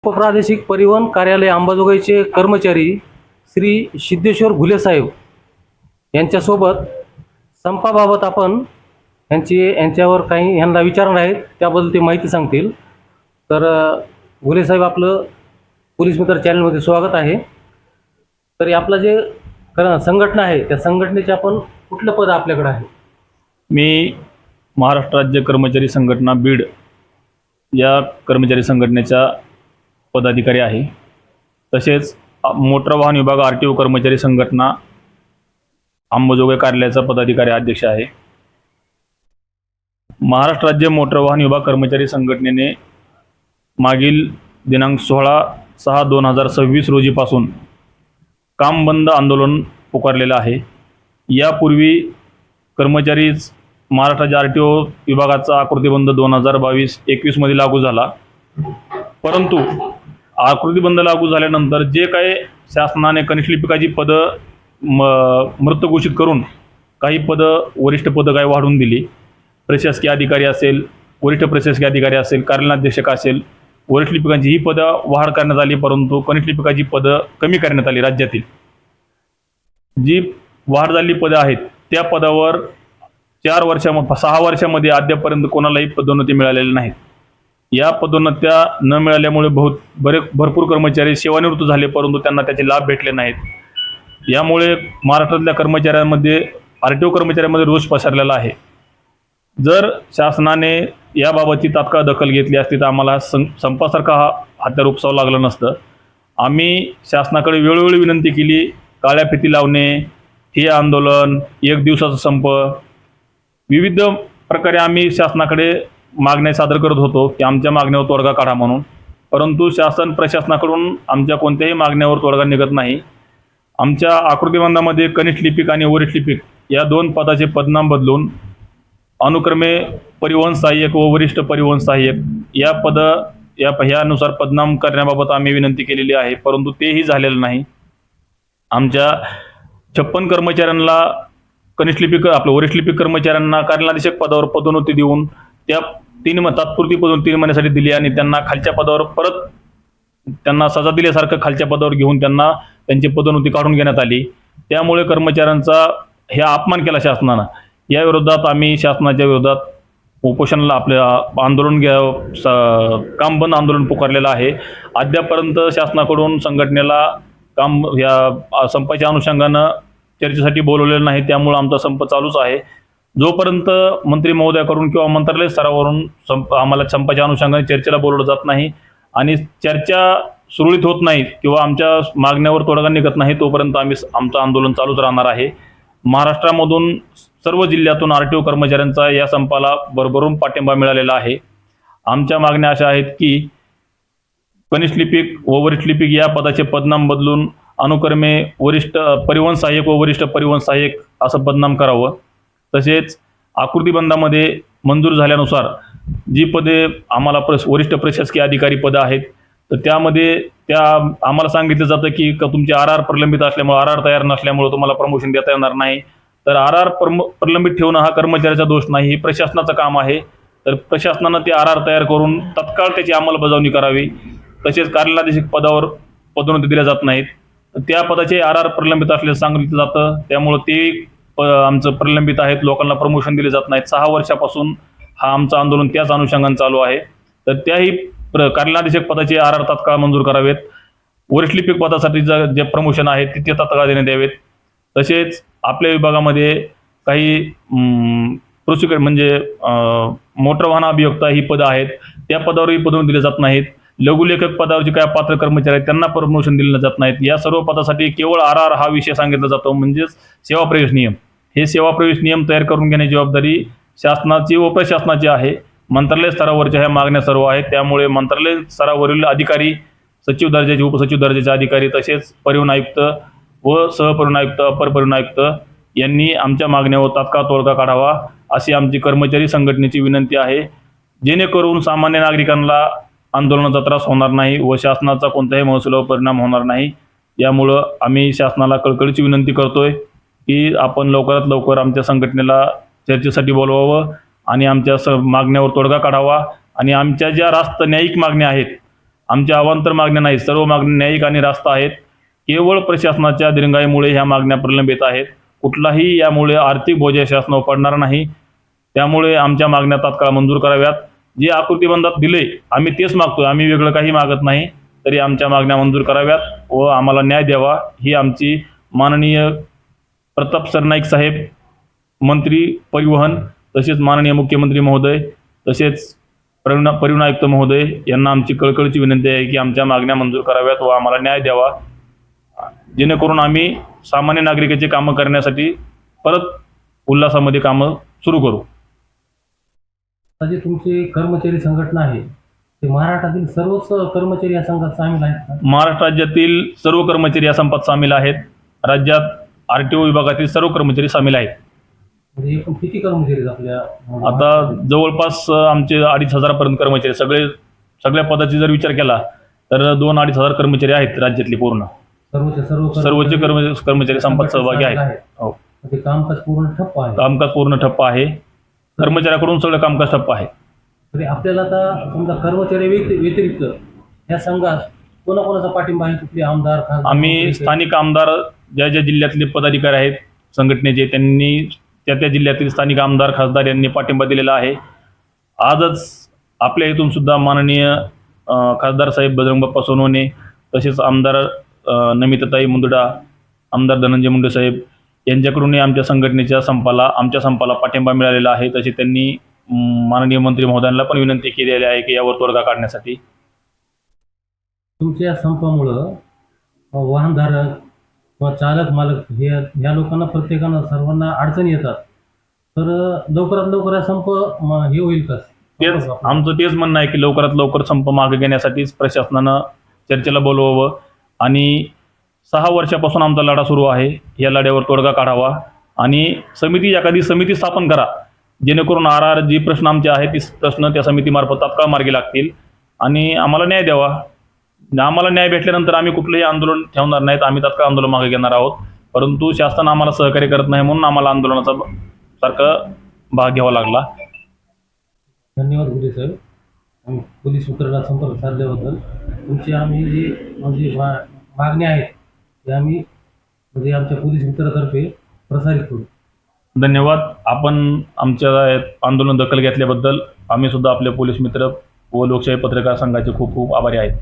उपप्रादेशिक परिवहन कार्यालय अंबाजोगाईचे कर्मचारी श्री सिद्धेश्वर घुले साहेब यांच्यासोबत संपाबाबत आपण यांच्यावर काही यांना विचारणार आहेत, त्याबद्दल ते माहिती सांगतील. तर घुले साहेब, आपलं पोलीस मित्र चॅनलमध्ये स्वागत आहे. तर आपलं जे संघटना आहे त्या संघटनेचे आपण कुठलं पद आपल्याकडे आहे? मी महाराष्ट्र राज्य कर्मचारी संघटना बीड या कर्मचारी संघटनेचा पदाधिकारी आहे. तसेच मोटर वाहन विभाग RTO कर्मचारी संघटना अंबाजोगाई कार्यालयाचा पदाधिकारी अध्यक्ष आहे. महाराष्ट्र राज्य मोटर वाहन विभाग कर्मचारी संघटनेने मागील दिनांक 16/6/2026 रोजीपासून काम बंद आंदोलन पुकारलेलं आहे. यापूर्वी कर्मचारी महाराष्ट्र राज्य RTO विभागाचा आकृतीबंध 2022-21 मध्ये लागू झाला. परंतु आकृतीबंध लागू झाल्यानंतर जे काही शासनाने कनिष्ठ लिपिकाची पदं मृत घोषित करून काही पदं वरिष्ठ पदं काही वाढवून दिली. प्रशासकीय अधिकारी असेल, वरिष्ठ प्रशासकीय अधिकारी असेल, कार्यालयाध्यक्षक असेल, वरिष्ठ लिपिकांची ही पदं वाढ करण्यात आली. परंतु कनिष्ठ लिपिकाची पदं कमी करण्यात आली. राज्यातील जी वाढ झालेली पदं आहेत त्या पदावर 6 वर्षामध्ये अद्यापर्यंत कोणालाही पदोन्नती मिळालेली नाहीत. या पदोन्नत्या न मिळाल्यामुळे भरपूर कर्मचारी सेवानिवृत्त झाले, परंतु त्यांना त्याचे लाभ भेटले नाहीत. यामुळे महाराष्ट्रातल्या कर्मचाऱ्यांमध्ये, RTO कर्मचाऱ्यांमध्ये रोष पसरलेला आहे. जर शासनाने याबाबतची तात्काळ दखल घेतली असती तर आम्हाला संपासारखा हत्यार उपसावं लागलं नसतं. आम्ही शासनाकडे वेळोवेळी विनंती केली. काळ्या फिती लावणे, हे आंदोलन, 1 दिवसाचा संप, विविध प्रकारे आम्ही शासनाकडे मागण्या सादर करत होतो की आमच्या मागण्यावर तोडगा काढा म्हणून. परंतु प्रशासनाकडून आमच्या कोणत्याही मागण्यावर तोडगा निघत नाही. आमच्या आकृतीबंधामध्ये कनिष्ठ लिपिक आणि वरिष्ठ लिपिक या 2 पदाचे पदनाम बदलून अनुक्रमे परिवहन सहाय्यक व वरिष्ठ परिवहन सहाय्यक ह्यानुसार पदनाम करण्याबाबत आम्ही विनंती केलेली आहे, परंतु तेही झालेलं नाही. आमच्या 56 कर्मचाऱ्यांना कनिष्ठ लिपिक वरिष्ठ लिपिक कर्मचाऱ्यांना कार्यालयाध्यक्ष पदावर पदोन्नती देऊन त्या तात्पुरती पदोन्नती 3 महिन्यासाठी दिली आणि त्यांना खालच्या पदावर परत त्यांना सजा दिल्यासारखं खालच्या पदावर घेऊन त्यांना त्यांची पदोन्नती काढून घेण्यात आली. त्यामुळे कर्मचाऱ्यांचा हे अपमान केला शासनानं. या विरोधात आम्ही शासनाच्या विरोधात उपोषणाला आंदोलन काम बंद आंदोलन पुकारलेलं आहे. अद्यापर्यंत शासनाकडून संघटनेला या संपाच्या अनुषंगानं चर्चेसाठी बोलवलेलं नाही. त्यामुळे आमचा संप चालूच आहे. जोपर्यंत मंत्री महोदयाकडून किंवा मंत्रालय स्तरावरून आम्हाला संपाच्या अनुषंगाने चर्चेला बोलवलं जात नाही आणि चर्चा सुरळीत होत नाही किंवा आमच्या मागण्यावर तोडगा निघत नाही, तोपर्यंत आमचं आंदोलन चालूच राहणार आहे. महाराष्ट्रामधून सर्व जिल्ह्यातून RTO कर्मचाऱ्यांचा या संपाला भरभरून पाठिंबा मिळालेला आहे. आमच्या मागण्या अशा आहेत की कनिष्ठ लिपिक व वरिष्ठ लिपिक या पदाचे पदनाम बदलून अनुक्रमे वरिष्ठ परिवहन सहाय्यक व वरिष्ठ परिवहन सहाय्यक असं पदनाम करावं. तसेच आकृतीबंधामध्ये मंजूर झाल्यानुसार जी पदे आम्हाला वरिष्ठ प्रशासकीय अधिकारी पदं आहेत तर त्यामध्ये आम्हाला सांगितलं जातं की तुमचे RR प्रलंबित असल्यामुळे, RR तयार नसल्यामुळे तुम्हाला प्रमोशन देता येणार नाही. तर RR प्रलंबित ठेवणं हा कर्मचाऱ्याचा दोष नाही, हे प्रशासनाचं काम आहे. तर प्रशासनानं ते RR तयार करून तत्काळ त्याची अंमलबजावणी करावी. तसेच कार्यालयाध्यक्ष पदावर पदोन्नती दिल्या जात नाहीत, त्या पदाचे RR प्रलंबित असल्याचं सांगितलं जातं. त्यामुळं ते आमचं प्रलंबित आहेत, लोकांना प्रमोशन दिले जात नाहीत. 6 वर्षापासून हा आमचं आंदोलन त्याच अनुषंगाने चालू आहे. तर त्याही कार्यालयाध्यक्ष पदाचे RR तात्काळ मंजूर करावेत. वरिष्ठ लिपिक पदासाठी जे प्रमोशन आहे ते तात्काळ देण्यात यावेत. तसेच आपल्या विभागामध्ये काही प्रोसिक्युटर म्हणजे मोटर वाहन अभियोक्ता ही पदं आहेत, त्या पदावरही पदोन्नती दिली जात नाहीत. लघुलेखक पदावरचे काय पात्र कर्मचारी आहेत त्यांना प्रमोशन दिले जात नाहीत. या सर्व पदासाठी केवळ RR हा विषय सांगितला जातो, म्हणजेच सेवा प्रवेश नियम. हे सेवा प्रवेश नियम तयार करून घेण्याची जबाबदारी शासनाची व प्रशासनाची आहे. मंत्रालय स्तरावरच्या ह्या मागण्या सर्व आहेत. त्यामुळे मंत्रालय स्तरावरील अधिकारी, सचिव दर्जाचे, उपसचिव दर्जाचे अधिकारी, तसेच परिवहन आयुक्त व सहपरिवहन आयुक्त, अपर परिवहन आयुक्त यांनी आमच्या मागण्यावर तात्काळ तोडगा काढावा अशी आमची कर्मचारी संघटनेची विनंती आहे. जेणेकरून सामान्य नागरिकांना आंदोलनाचा त्रास होणार नाही व शासनाचा कोणत्याही महसुलावर परिणाम होणार नाही. यामुळं आम्ही शासनाला कळकळीची विनंती करतोय की आपण लवकरात लवकर आमच्या संघटनेला चर्चेसाठी बोलवावं आणि आमच्या मागण्यावर तोडगा काढावा आणि आमच्या ज्या रास्त न्यायिक मागण्या आहेत आमच्या अवांतर मागण्या नाहीत, सर्व मागण्या न्यायिक आणि रास्त आहेत. केवळ प्रशासनाच्या दिरंगाईमुळे ह्या मागण्या प्रलंबित आहेत. कुठलाही यामुळे आर्थिक बोजा शासनावर पडणार नाही. त्यामुळे आमच्या मागण्या तात्काळ मंजूर कराव्यात. जे आकृतीबंधात दिले आम्ही तेच मागतोय, आम्ही वेगळं काही मागत नाही. तरी आमच्या मागण्या मंजूर कराव्यात व आम्हाला न्याय द्यावा ही आमची माननीय प्रताप सरनाईक साहेब, मंत्री परिवहन, तसेच माननीय मुख्यमंत्री महोदय, तसेच परिवहन आयुक्त महोदय यांना आमची कळकळीची विनंती आहे की आमच्या मागण्या मंजूर कराव्यात व आम्हाला न्याय द्यावा, जेणेकरून आम्ही सामान्य नागरिकाची कामं करण्यासाठी परत उल्हासामध्ये कामं सुरू करू. आता जे तुमची कर्मचारी संघटना आहे ते महाराष्ट्रातील सर्वच कर्मचारी या संघात सामील आहेत का? महाराष्ट्र राज्यातील सर्व कर्मचारी या संपात सामील आहेत. राज्यात RTO विभागातील सर्व कर्मचारी सामील आहेत. म्हणजे एकूण किती कर्मचारी आहेत आपल्या? आता जवळपास आमचे 2,500 पर्यंत कर्मचारी, सगळ्या पदाची जर विचार केला तर 2-2.5 हजार कर्मचारी आहेत राज्यातली पूर्ण. सर्वचे कर्मचारी संपात सहभागी आहेत. हो, ते कामकाज पूर्ण ठप्प आहे. कामकाज पूर्ण ठप्प आहे. कर्मचाऱ्याकडून सगळं कामकाज ठप्प आहे. तरी आपल्याला आता समजा कर्मचारी व्यतिरिक्त या संघात कोणाकोणाचा पाठिंबा आहे? कुठले आमदार, खासदार? आम्ही स्थानिक आमदार, ज्या जिल्ह्यातले पदाधिकारी आहेत संघटनेचे, त्यांनी त्या जिल्ह्यातील स्थानिक आमदार, खासदार यांनी पाठिंबा दिलेला आहे. आजच आपल्या इथून सुद्धा माननीय खासदार साहेब बजरंग बाप्पा सोनवणे, तसेच आमदार नमिताताई मुंदडा, आमदार धनंजय मुंडे साहेब यांच्याकडूनही आमच्या आमच्या संपाला पाठिंबा मिळालेला आहे. तसे त्यांनी माननीय मंत्री महोदयांना पण विनंती केलेली आहे की यावर तोडगा काढण्यासाठी. तुमच्या संपामुळं वाहनधारक किंवा चालक मालक ह्या लोकांना, प्रत्येकानं, सर्वांना अडचणी येतात. तर लवकरात लवकर हा संप हे होईल का? तेच आमचं म्हणणं आहे की लवकरात लवकर संप मागे घेण्यासाठीच प्रशासनानं चर्चेला बोलवावं आणि 6 वर्षापासून आमचा लढा सुरू आहे. या लढ्यावर तोडगा काढावा आणि एखादी समिती स्थापन करा, जेणेकरून जे प्रश्न आमचे आहेत ते प्रश्न त्या समितीमार्फत तात्काळ मार्गी लागतील आणि आम्हाला न्याय द्यावा. आम्हाला न्याय भेटल्यानंतर आम्ही कुठलंही आंदोलन ठेवणार नाहीत. आम्ही तात्काळ आंदोलन मागे घेणार आहोत. परंतु शासन आम्हाला सहकार्य करत नाही म्हणून आम्हाला आंदोलनाचा सारखा भाग घ्यावा लागला. धन्यवाद गुरे साहेब. आम्ही पोलीस सूत्राला संपर्क साधल्याबद्दल. तुमची आम्ही जी मागणी आहेत ते आम्ही आमच्या पोलीस मित्रातर्फे प्रसारित करू. धन्यवाद. आपण आमच्या आंदोलन दखल घेतल्याबद्दल आम्ही सुद्धा आपले पोलीस मित्र व लोकशाही पत्रकार संघाचे खूप खूप आभारी आहेत.